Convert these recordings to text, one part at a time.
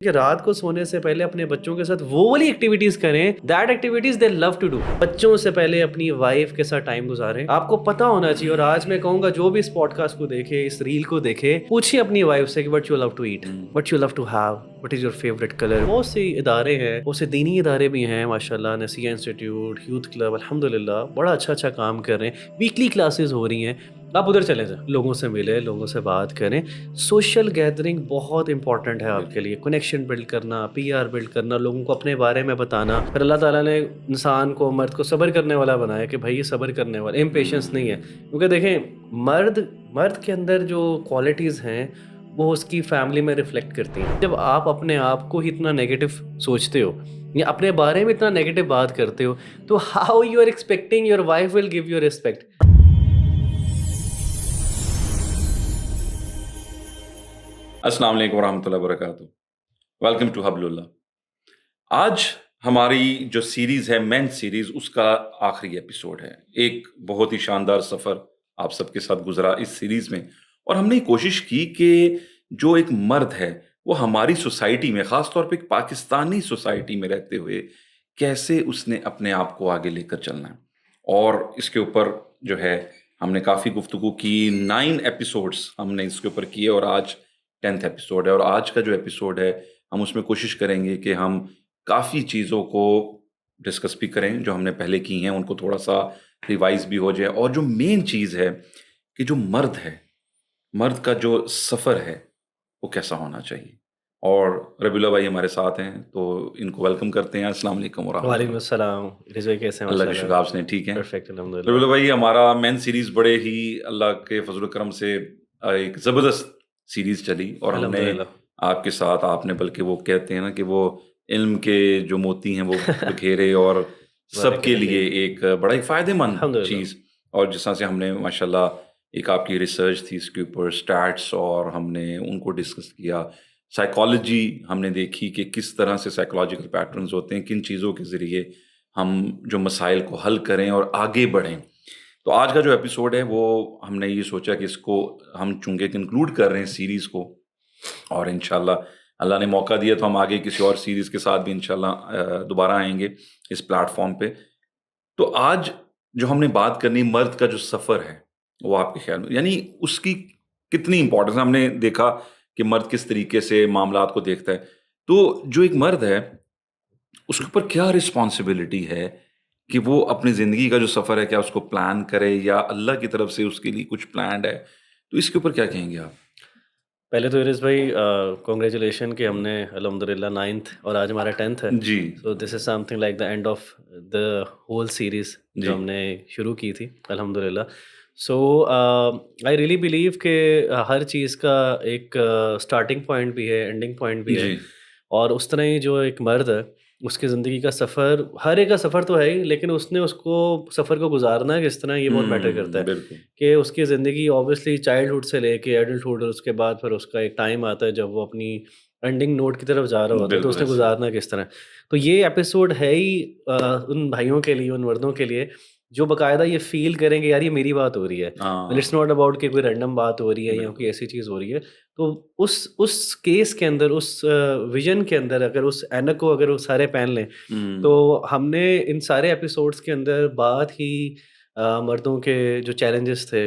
कि रात को सोने से पहले अपने बच्चों के साथ वो वाली एक्टिविटीज करें, that activities they love to do. बच्चों से पहले अपनी वाइफ के साथ टाइम गुजारें, आपको पता होना चाहिए। और आज मैं कहूंगा जो भी इस पॉडकास्ट को देखे, इस रील को देखे, पूछिए अपनी वाइफ से कि what you love to eat, what you love to have, what is your favourite colour. बहुत से इदारे हैं, बहुत से दीनी इदारे भी हैं माशाल्लाह, नसिया इंस्टीट्यूट, यूथ क्लब, अल्हम्दुलिल्लाह बड़ा अच्छा अच्छा काम कर रहे हैं। वीकली क्लासेस हो रही हैं, आप उधर चले जाएं, लोगों से मिले, लोगों से बात करें। सोशल गैदरिंग बहुत इंपॉर्टेंट है आपके लिए। कनेक्शन बिल्ड करना, पीआर बिल्ड करना, लोगों को अपने बारे में बताना। फिर अल्लाह ताला ने इंसान को, मर्द को सब्र करने वाला बनाया कि भाई ये सब्र करने वाला, इम्पेशेंस नहीं है। क्योंकि देखें, मर्द मर्द के अंदर जो क्वालिटीज़ हैं वो उसकी फैमिली में रिफ्लेक्ट करती हैं। जब आप अपने आप को ही इतना नेगेटिव सोचते हो या अपने बारे में इतना नेगेटिव बात करते हो, तो how you are expecting your wife will give you respect. अस्सलाम वालेकुम वरहमतुल्लाहि वबरकातुहू। Welcome to हबलुल्लाह। आज हमारी जो सीरीज़ है मेन सीरीज़, उसका आखिरी एपिसोड है। एक बहुत ही शानदार सफ़र आप सबके साथ गुजरा इस सीरीज़ में, और हमने कोशिश की कि जो एक मर्द है वो हमारी सोसाइटी में, ख़ास तौर पे एक पाकिस्तानी सोसाइटी में रहते हुए कैसे उसने अपने आप को आगे लेकर चलना है। और इसके ऊपर जो है हमने काफ़ी गुफ्तगू की। 9 एपिसोड्स हमने इसके ऊपर किए और आज 10th एपिसोड है। और आज का जो एपिसोड है हम उसमें कोशिश करेंगे कि हम काफ़ी चीज़ों को डिस्कस भी करें जो हमने पहले की हैं, उनको थोड़ा सा रिवाइज भी हो जाए। और जो मेन चीज़ है कि जो मर्द है, मर्द का जो सफ़र है वो कैसा होना चाहिए। और रबीउल्लाह भाई हमारे साथ हैं, तो इनको वेलकम करते हैं। अस्सलाम वालेकुम वालेकुम वरहमतुल्लाह। अस्सलाम। रिजवाई कैसे हैं? अल्लाह के माशाल्लाह शुक्र, आपने ठीक है। परफेक्ट, अल्हम्दुलिल्लाह। रबीउल्लाह भाई, हमारा मेन सीरीज़ बड़े ही अल्लाह के फजल करम से एक ज़बरदस्त सीरीज़ चली, और हमने अल्हम्दुलिल्लाह। आपके साथ, आपने बल्कि वो कहते हैं ना कि वो इल्म के जो मोती हैं वो बिखेरे और सबके बारक लिए फीक। एक बड़ा ही फ़ायदेमंद अल्हम्दुलिल्लाह। चीज़। और जिस तरह से हमने माशाल्लाह एक आपकी रिसर्च थी इसके ऊपर, स्टैट्स, और हमने उनको डिस्कस किया। साइकोलॉजी हमने देखी कि किस तरह से साइकोलॉजिकल पैटर्न्स होते हैं, किन चीज़ों के ज़रिए हम जो मसाइल को हल करें और आगे बढ़ें। तो आज का जो एपिसोड है वो हमने ये सोचा कि इसको हम चूंकि कंक्लूड कर रहे हैं सीरीज़ को, और इंशाल्लाह अल्लाह ने मौका दिया तो हम आगे किसी और सीरीज़ के साथ भी इंशाल्लाह दोबारा आएंगे इस प्लेटफॉर्म पे। तो आज जो हमने बात करनी, मर्द का जो सफ़र है, वो आपके ख्याल में यानी उसकी कितनी इंपॉर्टेंस है। हमने देखा कि मर्द किस तरीके से मामलात को देखता है। तो जो एक मर्द है उसके ऊपर क्या रिस्पॉन्सिबिलिटी है कि वो अपनी ज़िंदगी का जो सफ़र है, क्या उसको प्लान करे या अल्लाह की तरफ से उसके लिए कुछ प्लान्ड है? तो इसके ऊपर क्या कहेंगे आप? पहले तो इरिस भाई कांग्रेचुलेशन कि हमने अल्हम्दुलिल्लाह 9th और आज हमारा 10th है। जी, so this is something like the end of the whole series जो जी। हमने शुरू की थी अल्हम्दुलिल्लाह। सो आई रियली बिलीव कि हर चीज़ का एक स्टार्टिंग पॉइंट भी है, एंडिंग पॉइंट भी है। जी, और उस तरह ही जो एक मर्द है, उसकी ज़िंदगी का सफ़र, हर एक का सफ़र तो है ही, लेकिन उसने उसको सफ़र को गुज़ारना है किस तरह, ये बहुत मैटर करता है। बिल्कुल। कि उसकी ज़िंदगी ऑब्वियसली चाइल्डहुड से लेके एडल्टहुड, और उसके बाद फिर उसका एक टाइम आता है जब वो अपनी एंडिंग नोट की तरफ जा रहा होता है, तो बिल्कुल उसने ऐसे ही। गुज़ारना किस तरह। तो ये एपिसोड है ही उन भाइयों के लिए, उन मर्दों के लिए जो बाकायदा ये फ़ील करें कि यार ये मेरी बात हो रही है। इट्स हाँ, नॉट अबाउट कि कोई रैंडम बात हो रही है या कोई बिल्कुल। ऐसी चीज़ हो रही है। तो उस केस के अंदर, उस विज़न के अंदर, अगर उस ऐनक को अगर वो सारे पहन लें, हुँ, तो हमने इन सारे एपिसोड्स के अंदर बात ही मर्दों के जो चैलेंजेस थे,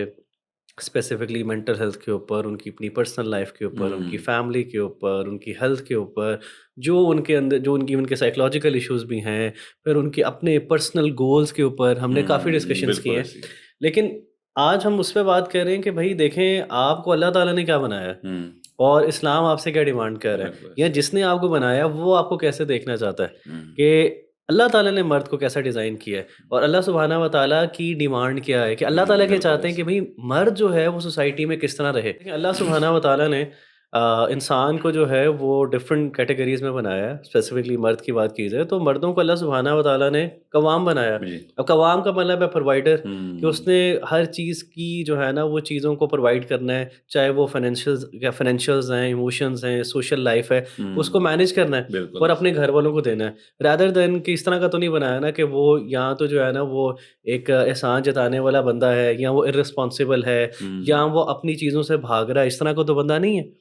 स्पेसिफिकली मेंटल हेल्थ के ऊपर, उनकी अपनी पर्सनल लाइफ के ऊपर, उनकी हुँ, फैमिली के ऊपर, उनकी हेल्थ के ऊपर, जो उनके अंदर, जो उनकी उनके साइकोलॉजिकल इश्यूज़ भी हैं, फिर उनके अपने पर्सनल गोल्स के ऊपर हमने काफ़ी डिस्कशंस किए बिल्कुल हैं। ऐसे ही। लेकिन आज हम उस पे बात कर रहे हैं कि भई देखें, आपको अल्लाह ताला ने क्या बनाया है हुँ, और इस्लाम आपसे क्या डिमांड कर रहा है, बिल्कुल या ऐसे ही। जिसने आपको बनाया वो आपको कैसे देखना चाहता है। हुँ, कि अल्लाह ताला ने मर्द को कैसा डिज़ाइन किया है, और अल्लाह सुब्हाना व तआला की डिमांड क्या है, कि अल्लाह ताला क्या बिल्कुल चाहते हैं कि ऐसे ही। भई मर्द जो है वो सोसाइटी में किस तरह रहे। देखिए, अल्लाह सुब्हाना व तआला ने इंसान को जो है वो डिफरेंट कैटेगरीज़ में बनाया है। स्पेसिफिकली मर्द की बात की जाए तो मर्दों को अल्लाह सुब्हाना व तआला ने कवाम बनाया। जी। अब कवाम का मतलब है प्रोवाइडर, कि हुँ, उसने हर चीज़ की जो है ना वो चीज़ों को प्रोवाइड करना है, चाहे वो फाइनेंशियल्स हैं, इमोशंस हैं, सोशल लाइफ़ है, उसको हुँ, मैनेज करना है बिल्कुल और ऐसे अपने ही। घर वालों को देना है। रादर देन कि इस तरह का तो नहीं बनाया ना कि वो या तो जो है ना वो एक एहसान जताने वाला बंदा है, या वो इर्रेस्पॉन्सिबल है, या हुँ, वो अपनी चीज़ों से भाग रहा है, इस तरह का तो बंदा नहीं है।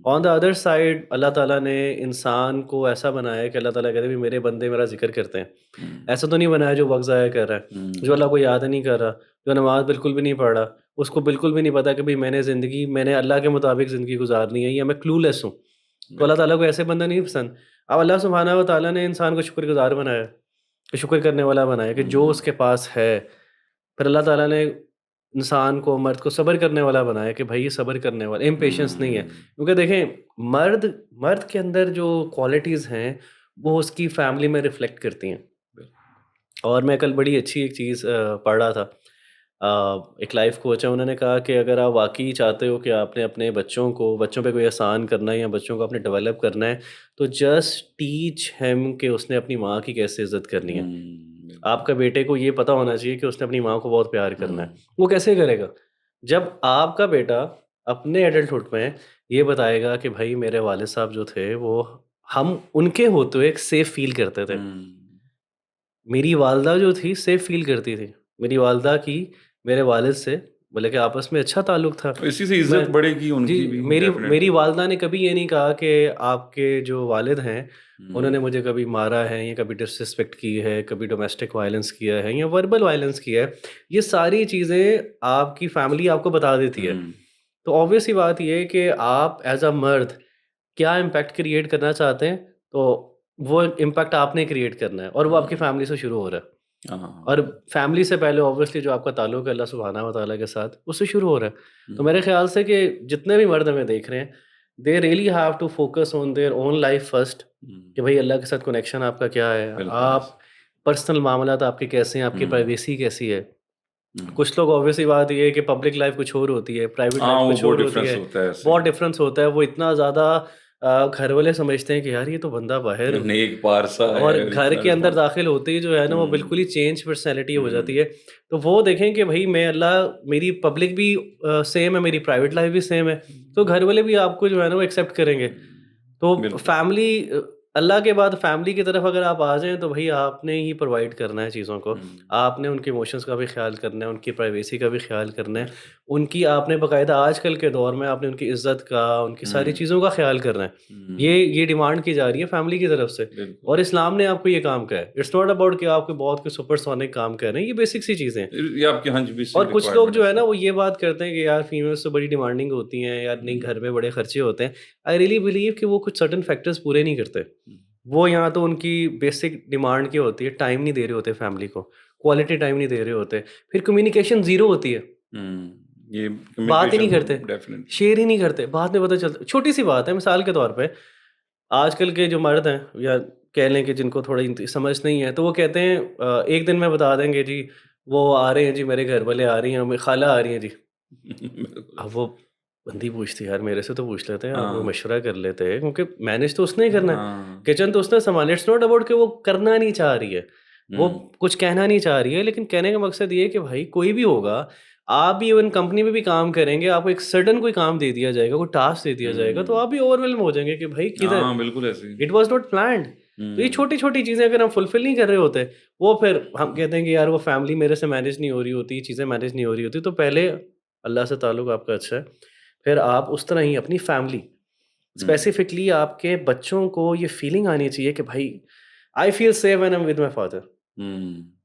ऑन द अदर साइड अल्लाह ताला ने इंसान को ऐसा बनाया है कि अल्लाह ताला कहते हैं भी मेरे बंदे मेरा जिक्र करते हैं। ऐसा तो नहीं बनाया जो वक्त ज़ाया कर रहा है, जो अल्लाह को याद नहीं कर रहा, जो नमाज बिल्कुल भी नहीं पढ़ रहा, उसको बिल्कुल भी नहीं पता कि भाई मैंने अल्लाह के मुताबिक ज़िंदगी गुजारनी है या मैं क्लूलेस हूँ। तो अल्लाह ताला को ऐसे बंदा नहीं पसंद। अब अल्लाह सुब्हानहू व तआला ने इंसान को शुक्रगुज़ार बनाया, कि शुक्र करने वाला बनाया कि जो उसके पास है। फिर अल्लाह ताला ने इंसान को, मर्द को सब्र करने वाला बनाया कि भाई ये सब्र करने वाला, इम्पेशेंस नहीं है। क्योंकि देखें मर्द मर्द के अंदर जो क्वालिटीज़ हैं वो उसकी फैमिली में रिफ्लेक्ट करती हैं। और मैं कल बड़ी अच्छी एक चीज़ पढ़ रहा था। एक लाइफ कोच है, उन्होंने कहा कि अगर आप वाक़ई चाहते हो कि आपने अपने बच्चों पे कोई एहसान करना है या बच्चों को आपने डेवलप करना है, तो जस्ट टीच हिम कि उसने अपनी माँ की कैसे इज़्ज़त करनी है। आपका बेटे को ये पता होना चाहिए कि उसने अपनी माँ को बहुत प्यार करना है। वो कैसे करेगा? जब आपका बेटा अपने एडल्टहुड में ये बताएगा कि भाई मेरे वालिद साहब जो थे वो हम उनके होते हुए एक सेफ़ फ़ील करते थे। मेरी वालदा जो थी सेफ़ फ़ील करती थी। मेरी वालदा की मेरे वालिद से मतलब कि आपस में अच्छा ताल्लुक था। इसी से मैं इज्जत बढ़ेगी जी, उनकी भी मेरी डेफिनेटली। मेरी वालदा ने कभी ये नहीं कहा कि आपके जो वालिद हैं, उन्होंने मुझे कभी मारा है या कभी डिसरिस्पेक्ट की है, कभी डोमेस्टिक वायलेंस किया है या वर्बल वायलेंस किया है। ये सारी चीज़ें आपकी फ़ैमिली आपको बता देती है। तो ऑब्वियस सी बात ये है कि आप एज़ अ मर्द क्या इम्पैक्ट क्रिएट करना चाहते हैं, तो वो इम्पैक्ट आपने क्रिएट करना है और वो आपकी फैमिली से शुरू हो रहा है। हाँ। और फैमिली से पहले ऑब्वियसली जो आपका ताल्लुक है अल्लाह सुब्हानहू व तआला के साथ, उससे शुरू हो रहा है। तो मेरे ख़्याल से कि जितने भी मर्द हमें देख रहे हैं, they really have to focus on their own life first, कि भाई अल्लाह के साथ कनेक्शन आपका क्या है? बिल्कुल आप पर्सनल मामलात आपके कैसे हैं? आपकी हम्म, प्राइवेसी कैसी है? हम्म। कुछ लोग ऑब्वियस सी बात ये है कि पब्लिक लाइफ कुछ और होती है, प्राइवेट हाँ, लाइफ वो कुछ बहुत और होती डिफरेंस है। होता है ऐसे। बहुत डिफरेंस होता है, वो इतना ज़्यादा घर वाले समझते हैं कि यार ये तो बंदा बाहर नेक पारसा और है और घर इतना के अंदर रिस्पॉन्स। दाखिल होते ही जो है ना वो हम्म, बिल्कुल ही चेंज पर्सनैलिटी हो जाती हम्म, है। तो वो देखें कि भई मैं अल्लाह मेरी पब्लिक भी सेम है, मेरी प्राइवेट लाइफ़ भी सेम है, तो घर वाले भी आपको जो है ना वो एक्सेप्ट करेंगे। तो बिल्कुल। फैमिली अल्लाह के बाद फैमिली की तरफ अगर आप आ जाएँ तो भई आपने ही प्रोवाइड करना है चीज़ों को। हम्म, आपने उनके इमोशंस का भी ख़्याल करना है, उनकी प्राइवेसी का भी ख़्याल करना है। बिल्कुल। उनकी आपने बाकायदा आजकल के दौर में आपने उनकी इज़्ज़त का, उनकी सारी हम्म, चीज़ों का ख़्याल करना है। ये डिमांड की जा रही है फैमिली की तरफ से बिल्कुल। और इस्लाम ने आपको ये काम कहा है। इट्स नॉट अबाउट कि आप कोई बहुत कोई सुपरसोनिक काम कर रहे हैं, ये बेसिक सी चीज़ें हैं। ये आपकी हाँ जी और बेसिक कुछ लोग रिक्वायरमेंट जो है है ना सर। वो ये बात करते हैं कि यार फीमेल्स तो बड़ी डिमांडिंग होती हैं, यार नहीं घर में बड़े खर्चे होते हैं। आई रियली बिलीव कि वो कुछ सर्टेन फैक्टर्स पूरे नहीं करते। वो यहाँ तो उनकी बेसिक डिमांड क्या होती है, टाइम नहीं दे रहे होते फैमिली को, क्वालिटी टाइम नहीं दे रहे होते। फिर कम्युनिकेशन ज़ीरो होती है, ये बात ही नहीं कम्युनिकेशन करते, डेफिनेटली। शेयर ही नहीं करते, बाद में पता चलता छोटी-सी बात है मिसाल के तौर पे, आजकल के जो मर्द हैं या कह लें कि जिनको थोड़ी समझ नहीं है, तो वो कहते हैं एक दिन में बता देंगे जी, वो आ रहे हैं जी, मेरे घर वाले आ रही हैं, मेरी खाला आ रही हैं जी। बिल्कुल। अब वो बंदी पूछती है यार मेरे से तो पूछ लेते हैं, आप वो हाँ, मशवरा कर लेते हैं क्योंकि मैनेज तो उसने ही करना है, हाँ। किचन तो उसने संभालना। इट्स नॉट अबाउट कि वो करना नहीं चाह रही है, वो हुँ, कुछ कहना नहीं चाह रही है, लेकिन कहने का मकसद ये है कि भाई कोई भी होगा, आप भी इवन कंपनी में भी काम करेंगे, आपको एक सडन कोई काम दे दिया जाएगा, कोई टास्क दे दिया जाएगा, तो हुँ। आप भी ओवरवेल्म हो जाएंगे कि भाई किधर, हाँ, बिल्कुल ऐसे ही। It was not planned. तो ये हुँ, छोटी-छोटी चीज़ें अगर हम फुलफ़िल नहीं कर रहे होते, वो फिर हम कहते हैं कि यार वो फैमिली मेरे से मैनेज नहीं हो रही होती, चीज़ें मैनेज नहीं हो रही होती, तो पहले अल्लाह से ताल्लुक आपका अच्छा है, फिर आप उस तरह ही अपनी फैमिली, हुँ, स्पेसिफिकली आपके बच्चों को ये फीलिंग आनी चाहिए कि भाई I feel safe when I am with my father. हुँ।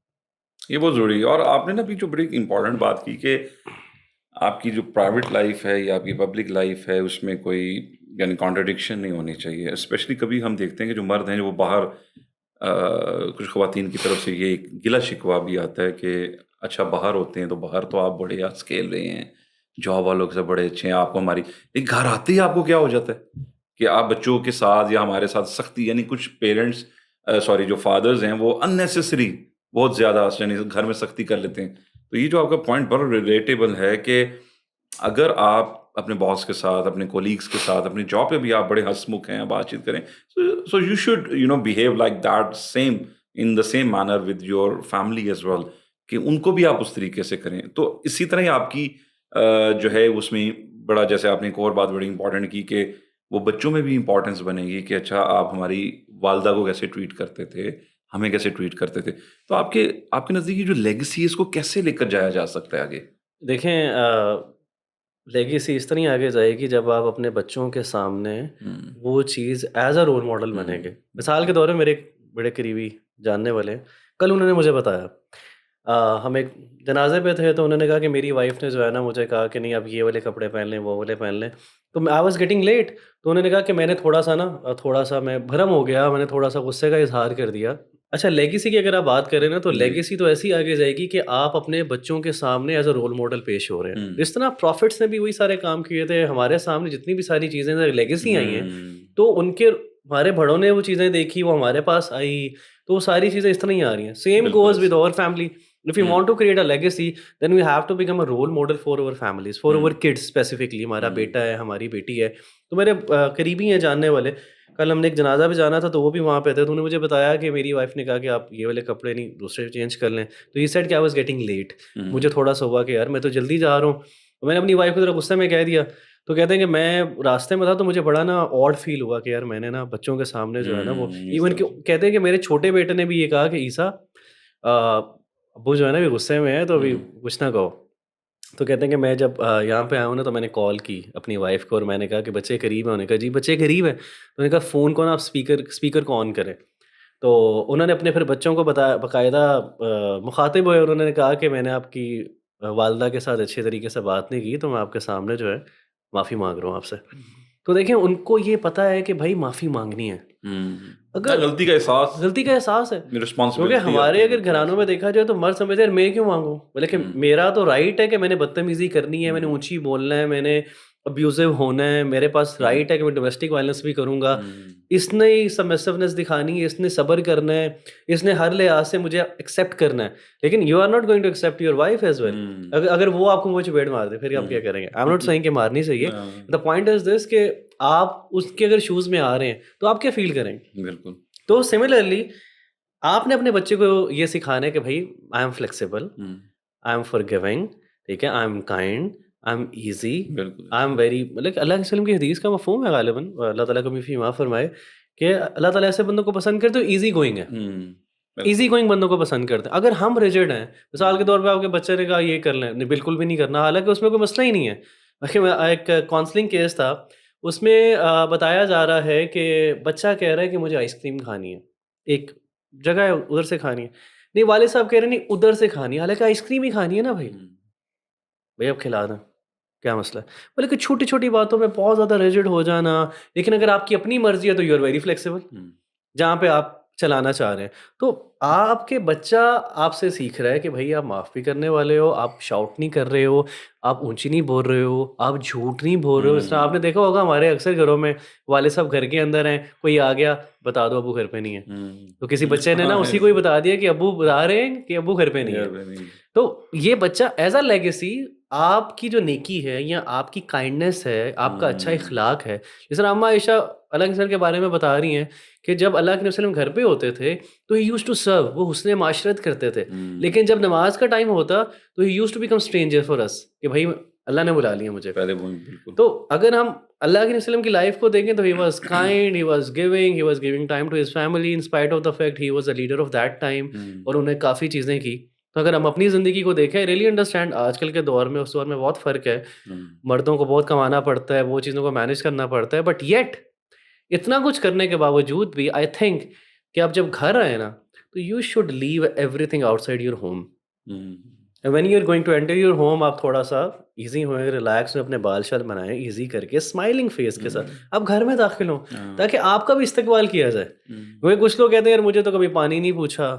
ये बहुत ज़रूरी है और आपने ना अभी जो बड़ी इम्पोर्टेंट बात की कि आपकी जो प्राइवेट लाइफ़ है या आपकी पब्लिक लाइफ़ है, उसमें कोई यानी कॉन्ट्रडिक्शन नहीं होनी चाहिए। स्पेशली कभी हम देखते हैं कि जो मर्द हैं, वो बाहर कुछ ख़वातीन की तरफ से ये एक गिला-शिकवा भी आता है कि अच्छा बाहर होते हैं, तो बाहर तो आप बड़े स्केल रहे हैं, जॉब वालों से बड़े अच्छे हैं, आपको हमारी एक घर आते ही आपको क्या हो जाता है कि आप बच्चों के साथ या हमारे साथ सख्ती यानी कुछ पेरेंट्स सॉरी जो फादर्स हैं, वो अननेसेसरी बहुत ज़्यादा यानी घर में सख्ती कर लेते हैं। तो ये जो आपका पॉइंट बड़ा रिलेटेबल है कि अगर आप अपने बॉस के साथ, अपने कोलीग्स के साथ, अपनी जॉब पे भी आप बड़े हँसमुख हैं, बातचीत करें, so you should behave like that same in the same manner with your family as well कि उनको भी आप उस तरीके से करें। तो इसी तरह ही आपकी जो है उसमें बड़ा जैसे आपने एक और बात बड़ी इम्पोर्टेंट की कि वो बच्चों में भी इम्पोर्टेंस बनेगी कि अच्छा आप हमारी वालिदा को कैसे ट्रीट करते थे, हमें कैसे ट्रीट करते थे। तो आपके आपके नज़दीक ये जो लेगेसी है इसको कैसे लेकर जाया जा सकता है आगे? देखें लेगेसी इस तरह ही आगे जाएगी जब आप अपने बच्चों के सामने वो चीज़ एज अ रोल मॉडल बनेंगे। मिसाल के तौर पे मेरे एक बड़े करीबी जानने वाले हैं, कल उन्होंने मुझे बताया, हम एक जनाजे पे थे तो उन्होंने कहा कि मेरी वाइफ ने जो है ना मुझे कहा कि नहीं अब ये वाले कपड़े पहन लें, वो वाले पहन लें। तो आई वाज़ गेटिंग लेट, तो उन्होंने कहा कि मैंने थोड़ा-सा ना थोड़ा-सा मैं भरम हो गया, मैंने थोड़ा-सा गुस्से का इज़हार कर दिया। अच्छा, लेगेसी की अगर आप बात करें ना, तो जी। लेगेसी तो ऐसी आगे जाएगी कि आप अपने बच्चों के सामने एज़ अ रोल मॉडल पेश हो रहे हैं। जिस तरह प्रॉफ़िट्स ने भी वही सारे काम किए थे, हमारे सामने जितनी भी सारी चीज़ें लेगेसी आई हैं, तो उनके हमारे बड़ों ने वो चीज़ें देखी, वो हमारे पास आई, तो वो सारी चीज़ें इस तरह ही आ रही हैं। सेम बिल्कुल गोज़ विद ऐसे। Our family. If you want to create a legacy, then we have to become a role model for our families, for our kids specifically। हमारा बेटा है, हमारी बेटी है, तो मेरे करीबी हैं जानने वाले। कल हमने एक जनाज़ा पे जाना था, तो वो भी वहाँ पे थे, तो उन्होंने मुझे बताया कि मेरी वाइफ़ ने कहा कि आप ये वाले कपड़े नहीं, दूसरे चेंज कर लें। तो ही सेड कि आई वाज़ गेटिंग लेट। मुझे थोड़ा-सा हुआ कि यार मैं तो जल्दी जा रहा हूँ। तो मैंने अपनी वाइफ़ को ज़रा गुस्से में कह दिया। तो कहते हैं कि मैं रास्ते में था, तो मुझे बड़ा ना ऑड फ़ील हुआ कि यार मैंने ना बच्चों के सामने जो है ना वो इस इवन तरह कि से। कहते हैं कि मेरे छोटे बेटे ने भी ये कहा कि ईसा, अब्बू जो है ना अभी गुस्से में है, तो अभी कुछ ना कहो। तो कहते हैं कि मैं जब यहाँ पे आया हूँ ना, तो मैंने कॉल की अपनी वाइफ़ को और मैंने कहा कि बच्चे करीब हैं। उन्होंने कहा जी बच्चे करीब हैं। तो मैंने कहा फ़ोन को ना आप स्पीकर स्पीकर को ऑन करें। तो उन्होंने अपने फिर बच्चों को बताया, बाकायदा मुख़ातिब हुए, उन्होंने कहा कि मैंने आपकी वालिदा के साथ अच्छे तरीके से बात नहीं की, तो मैं आपके सामने जो है माफ़ी माँग रहा हूँ आपसे। तो देखिए उनको ये पता है कि भाई माफ़ी माँगनी है। हाँ, अगर गलती का एहसास, गलती का एहसास है, क्योंकि रिस्पॉन्सिबिलिटी हमारे आती है अगर बिल्कुल घरानों ऐसे। में देखा जाए तो मर्द समझते हैं यार मैं क्यों माँगूँ? बोले कि हुँ, मेरा तो राइट है कि मैंने बदतमीज़ी करनी है, मैंने हुँ, ऊँची बोलना है, मैंने अब्यूज़िव होना है, मेरे पास हुँ, राइट है कि मैं डोमेस्टिक वायलेंस भी करूँगा। हुँ, इसने ही सबमिसिवनेस दिखानी है, इसने सब्र करना है, इसने हर लिहाज़ से मुझे एक्सेप्ट करना है। लेकिन you are not going to accept your wife as well. हुँ, अगर अगर वो आपको मुँह चपेट मार दे, फिर आप क्या हुँ। करेंगे? आई एम नॉट सेइंग कि मारनी चाहिए। हाँ, द पॉइंट इज़ दिस कि आप उसके अगर शूज़ में आ रहे हैं, तो आप क्या फ़ील करेंगे? बिल्कुल। तो सिमिलरली आपने अपने बच्चे को ये सिखाना है कि भाई I am flexible, hmm, I am forgiving, ठीक है? I am kind, I am easy, बिल्कुल आई ऐसे। एम वेरी, मतलब कि अल्लाह के वसल्लम की हदीस का मफ़हूम है ग़ालिबन, अल्लाह ताला कभी फ़ी माफ़ फरमाए कि अल्लाह ताला ऐसे बंदों को पसंद करते हैं जो ईज़ी गोइंग है। ईज़ी बिल्कुल। गोइंग बंदों को पसंद करते हैं। अगर हम रिजिड हैं, मिसाल के हुँ, तौर पे आपके बच्चे ने कहा ये कर लें, नहीं बिल्कुल भी नहीं करना, हालाँकि उसमें कोई मसला ही नहीं है। देखिए मैं एक काउंसलिंग केस था, उसमें बताया जा रहा है कि बच्चा कह रहा है कि मुझे आइसक्रीम खानी है। एक जगह है उधर से खानी है। नहीं वालिद साहब कह रहे हैं नहीं उधर से खानी है, हालाँकि आइसक्रीम ही खानी है ना भई। हुँ, भई अब खिला दें, क्या मसला है? मतलब कि छोटी-छोटी बातों में बहुत ज़्यादा रिजिड हो जाना, लेकिन अगर आपकी अपनी मर्ज़ी है तो यू आर वेरी फ्लेक्सिबल। हुँ, जहाँ पे आप चलाना चाह रहे हैं। तो आपके बच्चा आपसे सीख रहा है कि भई आप माफ़ भी करने वाले हो, आप शाउट नहीं कर रहे हो, आप ऊँची नहीं बोल रहे हो, आप झूठ नहीं बोल रहे हो। इस तरह आपने देखा होगा हमारे अक्सर घरों में वाले साहब घर के अंदर हैं, कोई आ गया, बता दो अब्बू घर पे नहीं है। तो किसी बच्चे ने ना हाँ, उसी को ही ऐसे। बता दिया कि अब्बू बता रहे हैं कि अब्बू घर पे नहीं है। यार नहीं। तो ये बच्चा एज़ अ लेगेसी आपकी जो नेकी है या आपकी काइंडनेस है, आपका अच्छा हुँ, इख़लाक़ है। जिस तरह अम्मा आयशा अल्लाह के रसूल के बारे में बता रही हैं कि जब अल्लाह के नबी सल्लल्लाहु अलैहि वसल्लम घर पे होते थे, तो ही यूज्ड टू सर्व, वो हुस्न माशरत करते थे। हुँ, लेकिन जब नमाज़ का टाइम होता, तो he used to become stranger for us कि भई अल्लाह ने बुला लिया मुझे। पहले वो बिल्कुल। तो अगर हम अल्लाह के नबी सल्लल्लाहु अलैहि वसल्लम की लाइफ़ को देखें, तो he was kind, he was giving time to his family in spite of the fact he was the leader of that time, हुँ, और उन्होंने काफ़ी चीज़ें की। तो अगर हम अपनी ज़िंदगी को देखें, आई रियली अंडरस्टैंड आजकल के दौर में, उस दौर में बहुत फ़र्क है। हुँ, मर्दों को बहुत कमाना पड़ता है, वो चीज़ों को मैनेज करना पड़ता है, बट येट इतना कुछ करने के बावजूद भी आई थिंक कि आप जब घर आए ना, तो you should leave everything outside your home. Hmm, when you are going to enter your home, आप थोड़ा-सा ईज़ी होएँ, रिलैक्स हों, अपने बाल-शाल बनाएँ ईज़ी करके, स्माइलिंग फेस के साथ हुँ, आप घर में दाखिल हों, हाँ, ताकि आपका भी इस्तकबाल किया जाए। हुँ, क्योंकि कुछ लोग कहते हैं यार मुझे तो कभी पानी नहीं पूछा,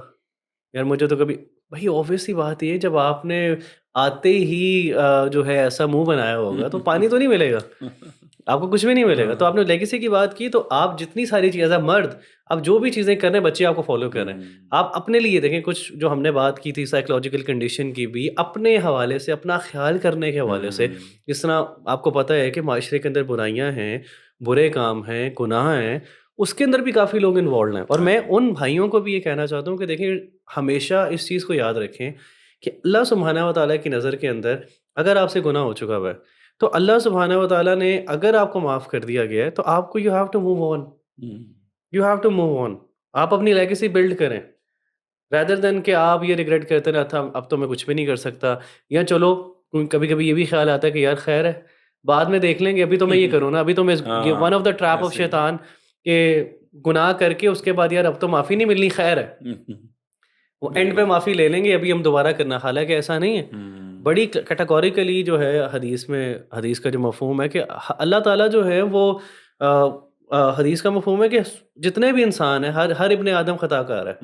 यार मुझे तो कभी, भाई ऑब्वियस सी बात ये है, जब आपने आते ही जो है ऐसा मुँह बनाया होगा, तो पानी तो नहीं मिलेगा। आपको कुछ भी नहीं मिलेगा। तो हाँ, आपने लेगेसी की बात की, तो आप जितनी सारी चीज़ एज़ अ मर्द, आप जो भी चीज़ें कर रहे हैं, बच्चे आपको फ़ॉलो कर रहे हैं। हुँ, आप अपने लिए देखें, कुछ जो हमने बात की थी साइकोलॉजिकल कंडीशन की भी, अपने हवाले से, अपना ख़्याल करने के हवाले से, हुँ, जिस तरह आपको पता है कि माशरे के अंदर बुराइयाँ हैं, बुरे काम हैं, गुनाह हैं, उसके अंदर भी काफ़ी लोग इन्वॉल्व्ड हैं। और हाँ मैं जी। उन भाइयों को भी ये कहना चाहता हूँ कि देखिए, हमेशा इस चीज़ को याद रखें कि अल्लाह सुब्हानहू व तआला की नज़र के अंदर अगर आपसे गुनाह हो चुका हुआ है, तो अल्लाह सुब्हानहू व तआला ने अगर आपको माफ़ कर दिया गया है, तो आपको you have to move on, hmm, you have to move on. आप अपनी लेगेसी बिल्ड करें, रेदर देन कि आप ये रिग्रेट करते रहे था अब तो मैं कुछ भी नहीं कर सकता, या चलो कभी-कभी ये भी ख़्याल आता है कि यार खैर है, बाद में देख लेंगे, अभी तो मैं ये करूँ ना, अभी तो मैं हाँ, one of the trap of ऐसे ही। शैतान के गुनाह करके उसके बाद यार अब तो माफ़ी नहीं मिलनी, खैर है, वो एंड पे बिल्कुल। माफ़ी ले लेंगे, अभी हम दोबारा करना, हालांकि ऐसा नहीं है। बड़ी कैटेगोरिकली जो है हदीस में, हदीस का जो मफहूम है कि अल्लाह ताला जो है वो हदीस का मफहूम है कि जितने भी इंसान है, हर इब्ने आदम खताकार है।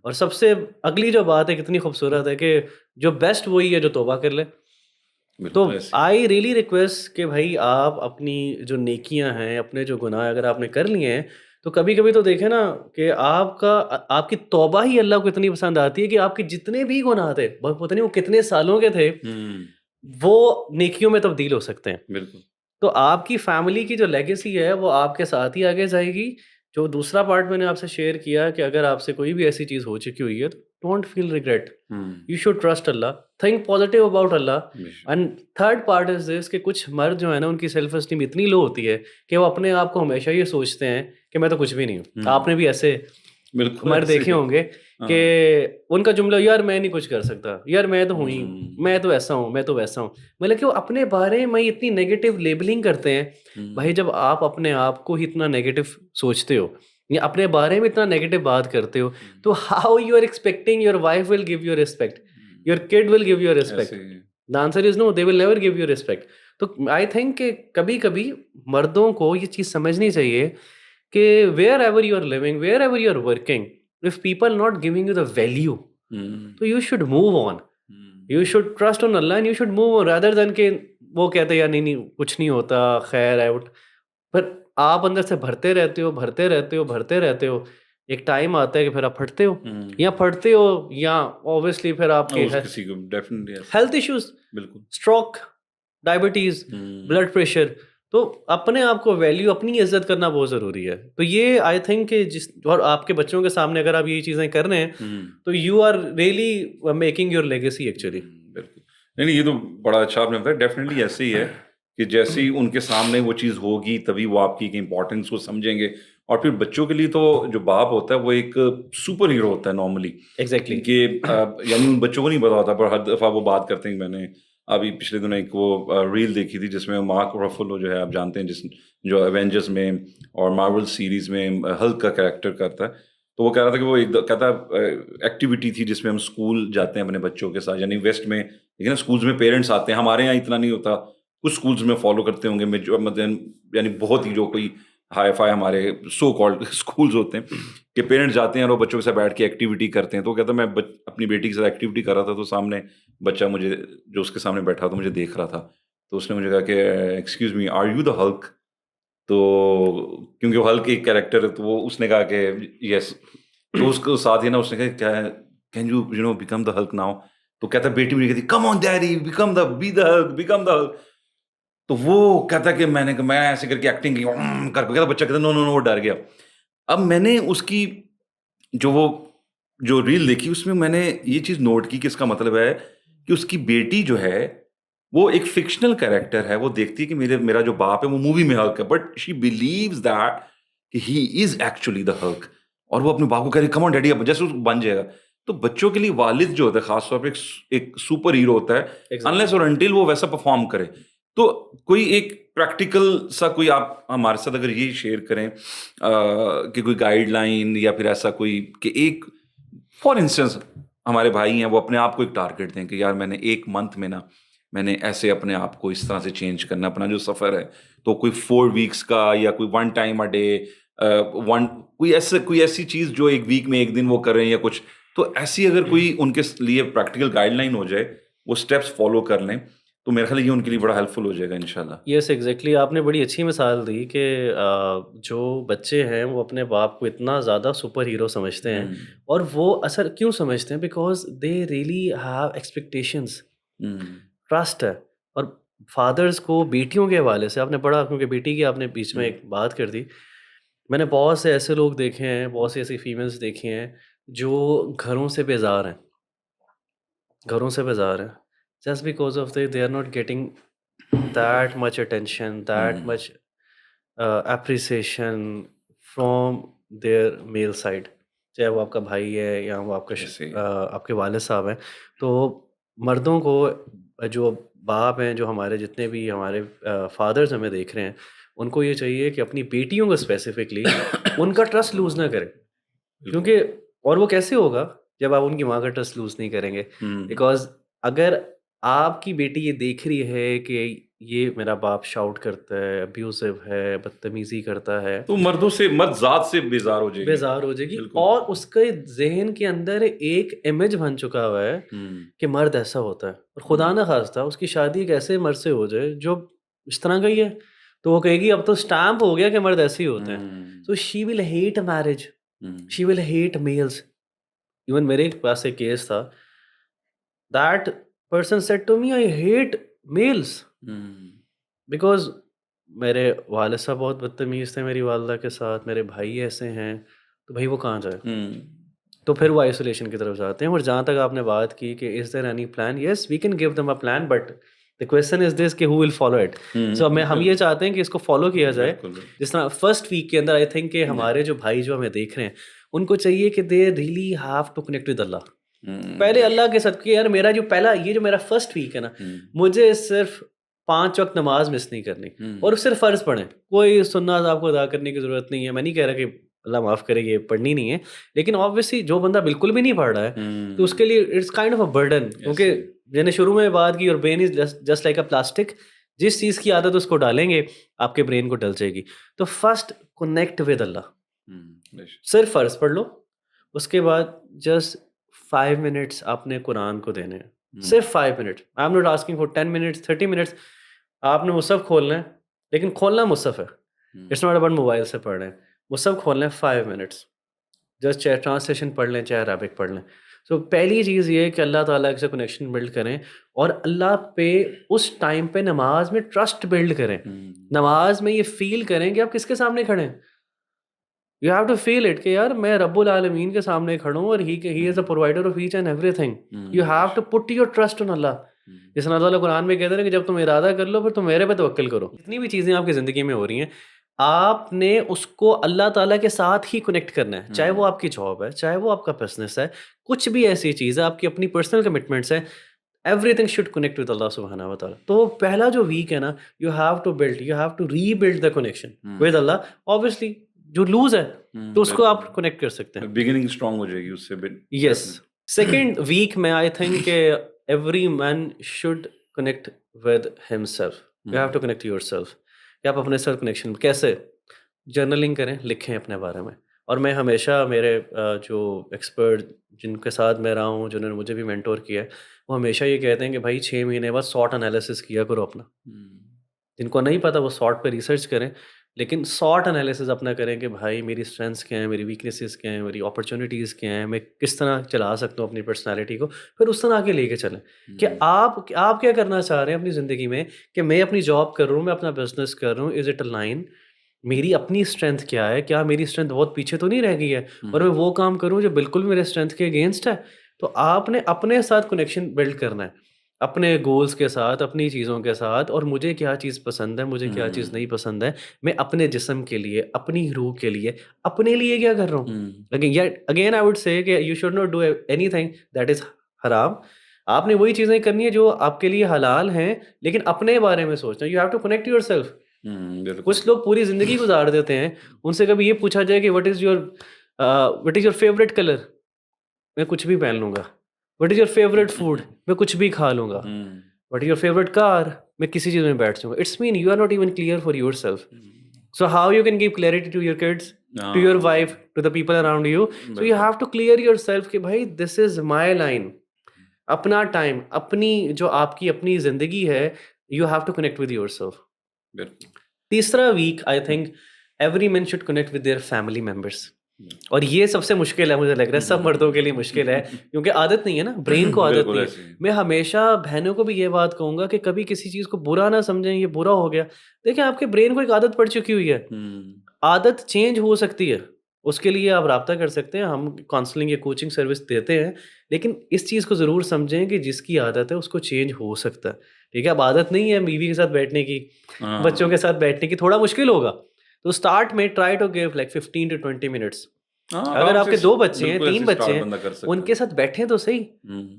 और सबसे अगली जो बात है कितनी खूबसूरत है कि जो बेस्ट वही है जो तौबा कर ले। तो बिल्कुल ऐसे ही। आई रियली रिक्वेस्ट कि भाई आप अपनी जो नेकियां हैं, अपने जो गुनाह अगर आपने कर लिए हैं, तो कभी कभी तो देखे ना कि आपकी तौबा ही अल्लाह को इतनी पसंद आती है कि आपके जितने भी गुनाह थे, पता नहीं वो कितने सालों के थे, वो नेकियों में तब्दील हो सकते हैं। बिल्कुल। तो आपकी फैमिली की जो लेगेसी है वो आपके साथ ही आगे जाएगी। जो दूसरा पार्ट मैंने आपसे शेयर किया कि अगर आपसे कोई भी ऐसी चीज़ हो चुकी हुई है तो don't feel regret, you should trust Allah, think positive about Allah. बेशक। And third part is this कि कुछ मर्द जो है ना उनकी सेल्फ एस्टीम इतनी लो होती है कि वो अपने आप को हमेशा ये सोचते हैं कि मैं तो कुछ भी नहीं हूँ। आपने भी ऐसे बिल्कुल मर्द ऐसे देखे ही। होंगे हाँ। कि उनका जुमला, यार मैं नहीं कुछ कर सकता, यार मैं तो हूँ ही, मैं तो ऐसा हूँ, मैं तो वैसा हूँ। मतलब कि वो अपने बारे में इतनी नेगेटिव लेबलिंग करते हैं। भाई जब आप अपने आप को ही इतना नेगेटिव सोचते हो या अपने बारे में इतना नेगेटिव बात करते हो, तो how you are expecting your wife will give you respect, your kid will give you ऐसे रिस्पेक्ट? ही। The answer is no, they will never give you respect. तो आई थिंक कि कभी कभी मर्दों को ये चीज़ समझनी चाहिए कि wherever you are living, wherever you are working, if people not giving you the value, तो you should move on, you should trust on Allah and you should move on rather than कि वो कहते हैं यार नहीं नहीं कुछ नहीं होता, खैर है पर आप अंदर से भरते रहते हो, भरते रहते हो, भरते रहते हो, एक टाइम आता है कि फिर आप फटते हो, या फटते हो या ऑब्वियसली फिर आपके उस किसी को डेफिनेटली ऐसे। हेल्थ इश्यूज, बिल्कुल। Stroke, diabetes, blood pressure. तो अपने आप को वैल्यू, अपनी इज्जत करना बहुत ज़रूरी है। तो ये आई थिंक कि जिस और आपके बच्चों के सामने अगर आप ये चीज़ें कर रहे हैं तो you are really making your legacy actually. बिल्कुल। नहीं नहीं, ये तो बड़ा अच्छा आपने बताया। डेफिनेटली ऐसे ही है कि जैसे ही उनके सामने वो चीज़ होगी तभी वो आपकी इम्पोर्टेंस को समझेंगे। और फिर बच्चों के लिए तो जो बाप होता है वो एक सुपर हीरो होता है नॉर्मली। एग्जैक्टली। कि यानी उन बच्चों को नहीं पता होता, पर हर दफ़ा वो बात करते हैं। मैंने अभी पिछले दिनों एक वो रील देखी थी जिसमें मार्क रफलो जो है, आप जानते हैं, जो एवेंजर्स में और मार्वल सीरीज में हल्क का कैरेक्टर करता है। तो वो कह रहा था कि वो एक कहता एक्टिविटी थी जिसमें हम स्कूल जाते हैं अपने बच्चों के साथ, यानी वेस्ट में देखिए ना स्कूल्स में पेरेंट्स आते हैं, हमारे यहाँ इतना नहीं होता, कुछ स्कूल्स में फॉलो करते होंगे, मतलब यानी बहुत ही जो कोई हाई फाई हमारे सो कॉल्ड स्कूल्स होते हैं कि पेरेंट्स जाते हैं और वो बच्चों के साथ बैठ के एक्टिविटी करते हैं। तो वो कहता मैं अपनी बेटी के साथ एक्टिविटी कर रहा था तो सामने बच्चा मुझे, जो उसके सामने बैठा था, मुझे देख रहा था। तो उसने मुझे कहा कि excuse me, are you the Hulk? तो क्योंकि वो हल्क एक कैरेक्टर है तो वो उसने कहा कि यस। तो उसको साथ ही ना उसने कहा क्या, can you you know become the Hulk now? तो कहता बेटी मुझे कहती come on daddy, become the be the Hulk, become the Hulk. तो वो कहता कि मैं ऐसे करके एक्टिंग की करके कहता, बच्चा कहता नो नो नो, वो डर गया। अब मैंने उसकी जो वो जो रील देखी उसमें मैंने ये चीज़ नोट की कि इसका मतलब है कि उसकी बेटी जो है वो एक फ़िक्शनल कैरेक्टर है। वो देखती है कि मेरा जो बाप है वो मूवी में हल्क है, बट शी बिलीव्स दैट कि he is actually the Hulk. और वो अपने बाप को कह रही कम ऑन डैडी, अब जैसे उसको बन जाएगा। तो बच्चों के लिए वालिद जो होता है ख़ास तौर पे एक सुपर हीरो होता है, अनलेस और अंटिल वो वैसा परफ़ॉर्म करे। तो कोई एक प्रैक्टिकल सा कोई आप हमारे साथ अगर ये शेयर करें कि कोई गाइडलाइन या फिर ऐसा कोई कि एक फॉर इंस्टेंस हमारे भाई हैं वो अपने आप को एक टारगेट दें कि यार मैंने 1 मंथ में ना मैंने ऐसे अपने आप को इस तरह से चेंज करना अपना जो सफ़र है। तो कोई 4 वीक्स का या कोई 1 टाइम अ डे, वन कोई ऐसी चीज़ जो 1 वीक में 1 दिन वो करें या कुछ। तो ऐसी अगर कोई उनके लिए प्रैक्टिकल गाइडलाइन हो जाए, वो स्टेप्स फॉलो कर लें, तो मेरे ख्याल है ये उनके लिए बड़ा हेल्पफुल हो जाएगा इंशाल्लाह। यस एग्जैक्टली, आपने बड़ी अच्छी मिसाल दी कि जो बच्चे हैं वो अपने बाप को इतना ज़्यादा सुपर हीरो समझते हैं। हुँ, और वो असर क्यों समझते हैं? Because they really have expectations, hmm, trust है। और फादर्स को बेटियों के हवाले से आपने पढ़ा, क्योंकि बेटी की आपने बीच में हुँ, एक बात कर दी, मैंने बहुत से ऐसे लोग देखे हैं, बहुत सी ऐसी फीमेल्स देखी हैं जो घरों से बेजार हैं, घरों से बेजार हैं, just because of they are not getting that much attention, that hmm, much appreciation from their male side, चाहे वो आपका भाई है या वो आपका ऐसे ही। आपके वालिद साहब हैं। तो मर्दों को जो बाप हैं, जो हमारे जितने भी हमारे फादर्स हमें देख रहे हैं, उनको ये चाहिए कि अपनी बेटियों को स्पेसिफिकली उनका ट्रस्ट लूज ना करें, क्योंकि और वो कैसे होगा जब आप उनकी माँ का ट्रस्ट लूज नहीं करेंगे। बिकॉज अगर आपकी बेटी ये देख रही है कि ये मेरा बाप शाउट करता है, अब्यूसिव है, बदतमीजी करता है, तो मर्दों से, मर्द जात से बेजार हो जाएगी, बेजार हो जाएगी। बिल्कुल। और उसके जहन के अंदर एक इमेज बन चुका हुआ है कि मर्द ऐसा होता है, और खुदा ना खास्ता उसकी शादी एक ऐसे मर्द से हो जाए जो इस तरह का ही है, तो वो कहेगी अब तो स्टैम्प हो गया कि मर्द ऐसे ही होते हैं। So she will hate marriage, she will hate males. Even मेरे पास एक केस था, that person said to me I hate males, because मेरे वालिद साहब बहुत बदतमीज़ थे मेरी वालदा के साथ, मेरे भाई ऐसे हैं, तो भाई वो कहाँ जाए। तो फिर वो आइसोलेशन की तरफ जाते हैं। और जहाँ तक आपने बात की कि is there any plan, yes we can give them a plan, but the question is this कि हु विल फॉलो इट। सो हम ये चाहते हैं कि इसको फॉलो किया जाए। जिस तरह फर्स्ट वीक के अंदर आई थिंक कि हमारे जो भाई जो हमें देख रहे हैं, उनको चाहिए कि they really have to connect with Allah. पहले अल्लाह के साथ कि यार मेरा जो पहला ये जो मेरा फर्स्ट वीक है ना, मुझे सिर्फ 5 वक्त नमाज मिस नहीं करनी, और सिर्फ फ़र्ज़ पढ़ें, कोई सुन्नत आपको अदा करने की ज़रूरत नहीं है। मैं नहीं कह रहा कि अल्लाह माफ़ करे ये पढ़नी नहीं है, लेकिन ऑब्वियसली जो बंदा बिल्कुल भी नहीं पढ़ रहा है तो उसके लिए it's kind of a burden, क्योंकि मैंने शुरू में बात की, और brain is just like a plastic, जिस चीज़ की आदत उसको डालेंगे आपके ब्रेन को डल जाएगी। तो फर्स्ट कनेक्ट विद अल्लाह, सिर्फ फ़र्ज़ पढ़ लो, उसके बाद जस्ट 5 मिनट्स आपने कुरान को देने हैं, सिर्फ 5 minute. I am not asking for 10 minutes 30 minutes. आपने मुसहफ खोलना है, लेकिन खोलना मुसहफ है, इट्स नॉट अबाउट मोबाइल से पढ़ रहे हैं। मुसहफ खोलना है 5 मिनट्स, जस्ट चाहे ट्रांसलेशन पढ़ लें चाहे अरबिक पढ़ लें। सो पहली चीज़ ये है कि अल्लाह ताला से कनेक्शन बिल्ड करें, और अल्लाह पे उस टाइम पे नमाज में ट्रस्ट बिल्ड करें। नमाज में ये फील करें कि आप किसके सामने खड़े हैं। You have to feel it कि यार मैं रब्बुल आलमीन के सामने खड़ा हूँ, और he is the provider of each and everything. You have to put your trust on Allah. जिस अल्लाह ताला कुरान में कहते हैं कि जब तुम इरादा कर लो फिर तुम मेरे पे तवक्कुल करो। जितनी भी चीज़ें आपकी ज़िंदगी में हो रही हैं, आपने उसको अल्लाह ताला के साथ ही कनेक्ट करना है, चाहे वो आपकी जॉब है, चाहे वो आपका बिजनेस है, कुछ भी ऐसी चीज़ है, आपकी अपनी पर्सनल कमिटमेंट्स है, एवरीथिंग शुड कनेक्ट विद अल्लाह सुब्हानहू व तआला। तो पहला जो वीक है ना, you have to rebuild the connection with अल्लाह। ऑब्वियसली जो लूज है तो उसको आप कनेक्ट कर सकते हैं, बिगिनिंग स्ट्रांग हो जाएगी उससे। यस। सेकंड वीक में I think every man should connect with himself. You have to connect yourself. कि आप अपने सेल्फ कनेक्शन कैसे, जर्नलिंग करें, लिखें अपने बारे में। और मैं हमेशा मेरे जो एक्सपर्ट जिनके साथ मैं रहा हूँ, जिन्होंने मुझे भी मेंटोर किया है, वो हमेशा ये कहते हैं कि भाई 6 महीने बाद सॉट एनालिसिस किया करो अपना। जिनको नहीं पता वो सॉट पे रिसर्च करें, लेकिन सॉट एनालिसिस अपना करें कि भाई मेरी स्ट्रेंथ्स क्या हैं, मेरी वीकनेसेस क्या हैं, मेरी अपॉर्चुनिटीज़ क्या हैं, मैं किस तरह चला सकता हूँ अपनी पर्सनालिटी को, फिर उस तरह आगे लेके चलें। कि आप क्या करना चाह रहे हैं अपनी ज़िंदगी में, कि मैं अपनी जॉब कर रहा हूँ, मैं अपना बिजनेस कर रहा हूँ, इज़ इट अ लाइन, मेरी अपनी स्ट्रेंथ क्या है, क्या मेरी स्ट्रेंथ बहुत पीछे तो नहीं रह गई है, और मैं वो काम करूँ जो बिल्कुल मेरे स्ट्रेंथ के अगेंस्ट है। तो आपने अपने साथ कनेक्शन बिल्ड करना है, अपने गोल्स के साथ, अपनी चीज़ों के साथ, और मुझे क्या चीज़ पसंद है, मुझे क्या चीज़ नहीं पसंद है, मैं अपने जिस्म के लिए, अपनी रूह के लिए, अपने लिए क्या कर रहा हूँ। अगेन आई वुड से कि you should not do anything that is हराम। आपने वही चीज़ें करनी है जो आपके लिए हलाल हैं, लेकिन अपने बारे में सोचना। You have to connect yourself. कुछ लोग पूरी ज़िंदगी गुजार देते हैं, उनसे कभी ये पूछा जाए कि what is your favourite colour, मैं कुछ भी पहन लूँगा। What is your favourite food, मैं कुछ भी खा लूँगा। What is your favourite car, मैं किसी चीज़ में बैठ जाऊँगा। It's mean you are not even clear for yourself. So how you can give clarity to your kids, to your wife, to the people around you. So you have to clear yourself कि भाई this is my line, अपना time, अपनी जो आपकी अपनी ज़िंदगी है, you have to connect with yourself. तीसरा week I think every man should connect with their family members. और ये सबसे मुश्किल है, मुझे लग रहा है सब मर्दों के लिए मुश्किल है, क्योंकि आदत नहीं है ना, ब्रेन को आदत नहीं है। मैं हमेशा बहनों को भी ये बात कहूंगा कि कभी किसी चीज़ को बुरा ना समझें, ये बुरा हो गया। देखिए आपके ब्रेन को एक आदत पड़ चुकी हुई है, आदत चेंज हो सकती है, उसके लिए आप राब्ता कर सकते हैं, हम काउंसलिंग या कोचिंग सर्विस देते हैं। लेकिन इस चीज़ को ज़रूर समझें कि जिसकी आदत है उसको चेंज हो सकता है। ठीक है, अब आदत नहीं है बीवी के साथ बैठने की, बच्चों के साथ बैठने की, थोड़ा मुश्किल होगा। तो स्टार्ट में try to give like 15 to 20 minutes. अगर आपके 2 बच्चे हैं, 3 बच्चे हैं, उनके साथ बैठें तो सही।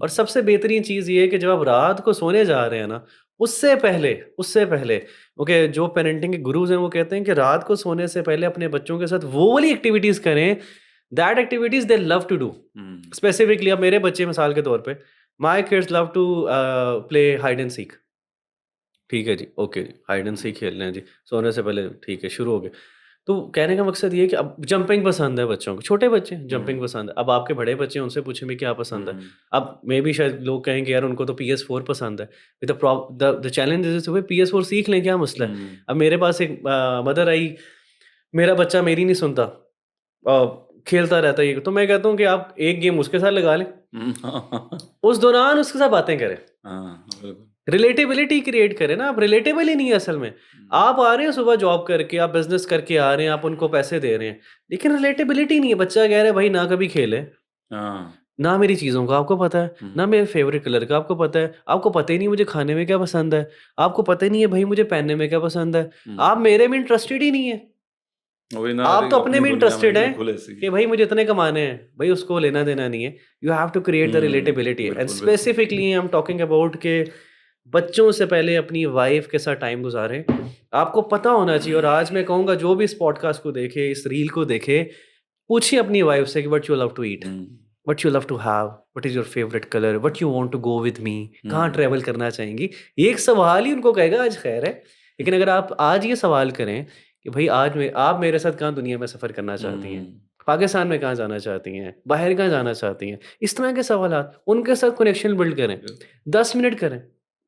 और सबसे बेहतरीन चीज़ ये है कि जब आप रात को सोने जा रहे हैं ना, उससे पहले ओके, जो पेरेंटिंग के गुरुज हैं वो कहते हैं कि रात को सोने से पहले अपने बच्चों के साथ वो वाली एक्टिविटीज करें, that activities they love to do. Specifically अब मेरे बच्चे मिसाल के तौर पे, my kids love to play hide and seek. ठीक है जी, ओके जी, हाइड एंड सीक खेल रहे हैं जी, सोने से पहले ठीक है, शुरू हो गए। तो कहने का मकसद ये है कि अब जंपिंग पसंद है बच्चों को, छोटे बच्चे जंपिंग पसंद है। अब आपके बड़े बच्चे हैं, उनसे पूछें भी क्या पसंद है। अब मे भी शायद लोग कहेंगे यार उनको तो PS4 पसंद है। द चैलेंज इज भाई PS4 सीख लें, क्या मसला है। अब मेरे पास एक मदर आई, मेरा बच्चा मेरी नहीं सुनता, खेलता रहता है ये, तो मैं कहता हूँ कि आप एक गेम उसके साथ लगा लें, उस दौरान उसके साथ बातें करें, रिलेटेबिलिटी क्रिएट करें ना। आप रिलेटेबल ही नहीं है असल में। आप आ रहे हैं सुबह जॉब करके, आप बिजनेस करके आ रहे हैं, आप उनको पैसे दे रहे हैं, लेकिन रिलेटेबिलिटी नहीं है। बच्चा कह रहा है भाई ना कभी खेले, ना मेरी चीज़ों का आपको पता है, ना मेरे फेवरेट कलर का आपको पता है, आपको पता ही नहीं मुझे खाने में क्या पसंद है, आपको पता ही नहीं है भाई मुझे पहनने में क्या पसंद है, आप मेरे में इंटरेस्टेड ही नहीं है। आप तो अपने में इंटरेस्टेड हैं कि भाई मुझे इतने कमाने हैं, भाई उसको लेना देना नहीं है। You have to create the relatability and specifically I am talking about के बच्चों से पहले अपनी वाइफ के साथ टाइम गुजारें। आपको पता होना चाहिए, और आज मैं कहूँगा जो भी इस पॉडकास्ट को देखे, इस रील को देखे, पूछिए अपनी वाइफ से कि what you love to eat, what you love to have, what is your favourite colour, what you want to go with me, कहाँ ट्रैवल करना चाहेंगी। ये एक सवाल ही उनको कहेगा आज खैर है, लेकिन अगर आप आज ये सवाल करें कि भाई आप मेरे साथ कहाँ दुनिया में सफ़र करना चाहती हैं, पाकिस्तान में कहाँ जाना चाहती हैं, बाहर कहाँ जाना चाहती हैं, इस तरह के सवालात उनके साथ कनेक्शन बिल्ड करें, 10 मिनट करें,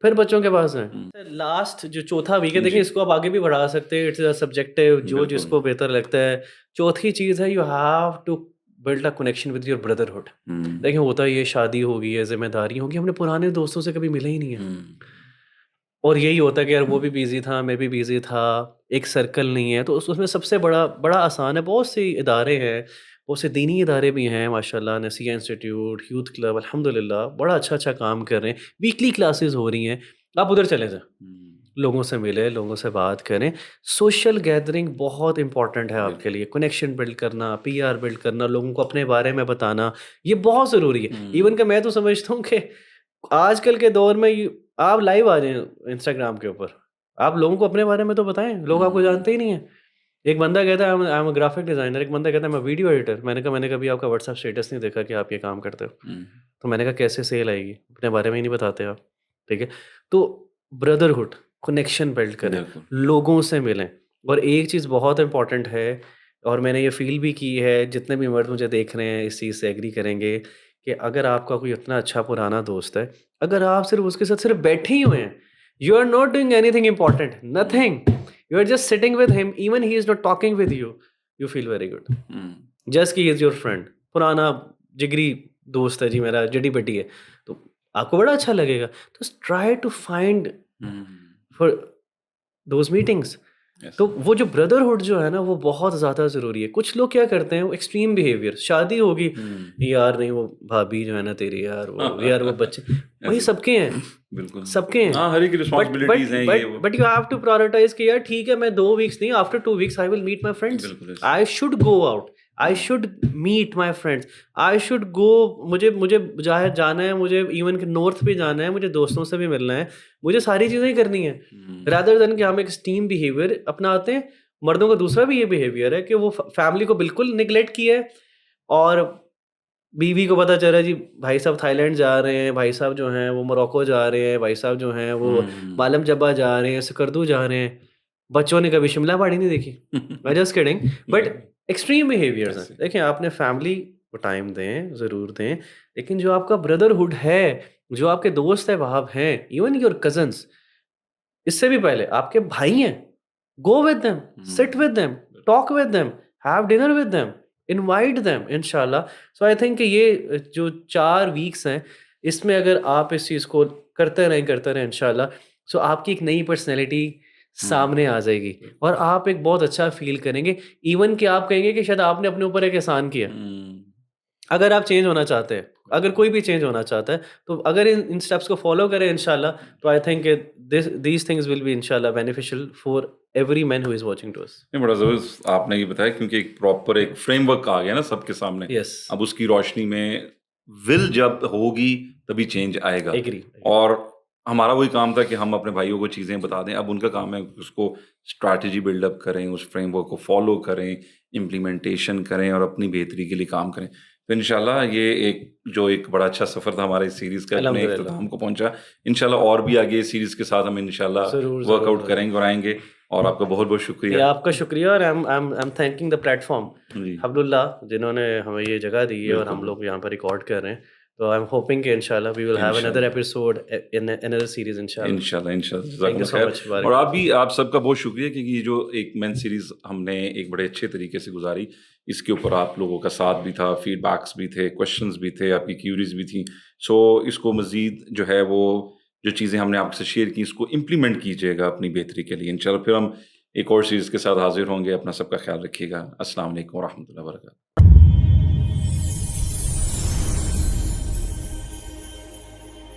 फिर बच्चों के पास हैं। लास्ट जो चौथा वीक है, देखिए इसको आप आगे भी बढ़ा सकते हैं, इट्स अ सब्जेक्टिव, जो जिसको बेहतर लगता है। चौथी चीज़ है, you have to build a connection with your brotherhood. देखिए होता ये शादी होगी है, जिम्मेदारी होगी, हमने पुराने दोस्तों से कभी मिले ही नहीं है, और यही होता है कि यार वो भी बिजी था, मैं भी बिजी था, एक सर्कल नहीं है। तो उसमें सबसे बड़ा आसान है, बहुत से इदारे हैं, बहुत से दीनी इदारे भी हैं माशाल्लाह, नसीहा इंस्टीट्यूट, यूथ क्लब, अल्हम्दुलिल्लाह बड़ा अच्छा काम कर रहे हैं, वीकली क्लासेस हो रही हैं, आप उधर चले जाएं, लोगों से मिले, लोगों से बात करें। सोशल गैदरिंग बहुत इंपॉर्टेंट है आपके लिए, कनेक्शन बिल्ड करना, PR बिल्ड करना, लोगों को अपने बारे में बताना, ये बहुत ज़रूरी है। इवन का मैं तो समझता हूँ कि आजकल के दौर में आप लाइव आ जाएं इंस्टाग्राम के ऊपर, आप लोगों को अपने बारे में तो बताएं, लोग आपको जानते ही नहीं है। एक बंदा कहता है I am a graphic designer, एक बंदा कहता है मैं वीडियो एडिटर। मैंने कभी आपका व्हाट्सएप स्टेटस नहीं देखा कि आप ये काम करते हो। तो मैंने कहा कैसे सेल आएगी, अपने बारे में ही नहीं बताते आप, ठीक है। तो ब्रदरहुड, कनेक्शन बिल्ड करें, लोगों से मिलें। और एक चीज़ बहुत इंपॉर्टेंट है, और मैंने ये फील भी की है, जितने भी मर्द मुझे देख रहे हैं इस चीज़ से एग्री करेंगे कि अगर आपका कोई इतना अच्छा पुराना दोस्त है, अगर आप सिर्फ उसके साथ सिर्फ बैठे ही हुए हैं, you are not doing anything important, nothing, you are just sitting with him, even he is not talking with you, you feel very good, just he is your friend, पुराना जिगरी दोस्त है जी, मेरा जड़ी बटी है, तो आपको बड़ा अच्छा लगेगा। तो try to find for those meetings। तो वो जो ब्रदरहुड जो है ना, वो बहुत ज़्यादा ज़रूरी है। कुछ लोग क्या करते हैं, वो एक्सट्रीम बिहेवियर, शादी होगी यार नहीं, वो भाभी जो है ना तेरी, यार वो बच्चे, वही सबके हैं, बिल्कुल सबके हैं, हर एक की रिस्पांसिबिलिटीज हैं ये वो। But you have to prioritise कि यार ठीक है, मैं 2 वीक्स नहीं, after 2 weeks I will meet my friends, I should go out, I should meet my friends, I should go, मुझे जाहिर जाना है, मुझे इवन के नॉर्थ भी जाना है, मुझे दोस्तों से भी मिलना है, मुझे सारी चीज़ें ही करनी है, रादर देन कि हम एक एक्सट्रीम बिहेवियर अपनाते हैं। मर्दों का दूसरा भी ये बिहेवियर है कि वो फैमिली को बिल्कुल निगलेक्ट किया है, और बीवी को पता चल रहा है जी भाई साहब थाईलैंड जा रहे हैं, भाई साहब जो हैं वो मोरक्को जा रहे हैं, भाई साहब जो हैं वो मालम जब्बा जा रहे हैं, सकरदू जा रहे हैं, बच्चों ने कभी शिमला पहाड़ी नहीं देखी। मैं just kidding, but extreme behaviours हैं। देखें, आपने फैमिली को टाइम दें, ज़रूर दें, लेकिन जो आपका ब्रदरहुड है, जो आपके दोस्त है वहाँ हैं, इवन योर कजन्स, इससे भी पहले आपके भाई हैं, go with them, sit with them, talk with them, have dinner with them, invite them इंशाल्लाह। सो आई थिंक कि ये जो 4 वीक्स हैं, इसमें अगर आप इस चीज़ को करते रहें इंशाल्लाह, सो आपकी एक नई पर्सनैलिटी सामने आ जाएगी, और आप एक बहुत अच्छा फील करेंगे। इवन कि आप कहेंगे कि शायद आपने अपने ऊपर एक एहसान किया। अगर आप चेंज होना चाहते हैं, अगर कोई भी चेंज होना चाहता है, तो अगर इन स्टेप्स को फॉलो करें इंशाल्लाह, तो I think these things will be इंशाल्लाह beneficial for every man who is watching to us. नहीं, बड़ा ज़बरदस्त आपने ये बताया, क्योंकि एक प्रॉपर एक फ्रेमवर्क आ गया ना सबके सामने। यस, अब उसकी रोशनी में विल जब होगी तभी चेंज आएगा। एग्री। और हमारा वही काम था कि हम अपने भाइयों को चीज़ें बता दें। अब उनका काम है उसको स्ट्रैटेजी बिल्डअप करें, उस फ्रेमवर्क को फॉलो करें, इम्प्लीमेंटेशन करें और अपनी बेहतरी के लिए काम करें। तो इंशाल्लाह ये एक बड़ा अच्छा सफ़र था हमारा इस सीरीज़ का, अपने अल्हम्दुलिल्लाह। इख्तिताम को पहुँचा। इंशाल्लाह और भी आगे इस सीरीज़ के साथ हम इंशाल्लाह ज़रूर, ज़रूर, वर्कआउट ज़रूर। करेंगे और आएँगे। और आपका बहुत-बहुत ये शुक्रिया। आपका शुक्रिया और I am thanking the platform जी, हब्लुल्लाह जिन्होंने हमें ये जगह दी है और बिल्कुल, हम बिल्कुल। लोग यहाँ पर रिकॉर्ड कर रहे हैं। तो आई एम होपिंग कि इंशाल्लाह वी विल हैव अनदर इंशाल्लाह। एपिसोड इन अनदर सीरीज़ इंशाल्लाह। इंशाल्लाह, इंशाल्लाह, थैंक यू जज़ाकल्लाह सो खैर। मच और बारिक आप सबका बहुत शुक्रिया क्योंकि ये जो एक मेन सीरीज़ हमने एक बड़े अच्छे तरीके से गुज़ारी, इसके ऊपर आप लोगों का साथ भी था, फीडबैक्स भी थे, क्वेश्चंस भी थे, आपकी क्यूरीज़ भी थी। सो इसको मज़ीद जो है वो जो चीज़ें हमने आपसे शेयर की, इसको इम्प्लीमेंट कीजिएगा अपनी बेहतरी के लिए। इंशाल्लाह फिर हम एक और सीरीज़ के साथ हाज़िर होंगे। अपना सबका ख़्याल रखिएगा। अस्सलाम वालेकुम व रहमतुल्लाहि व बरकातहू।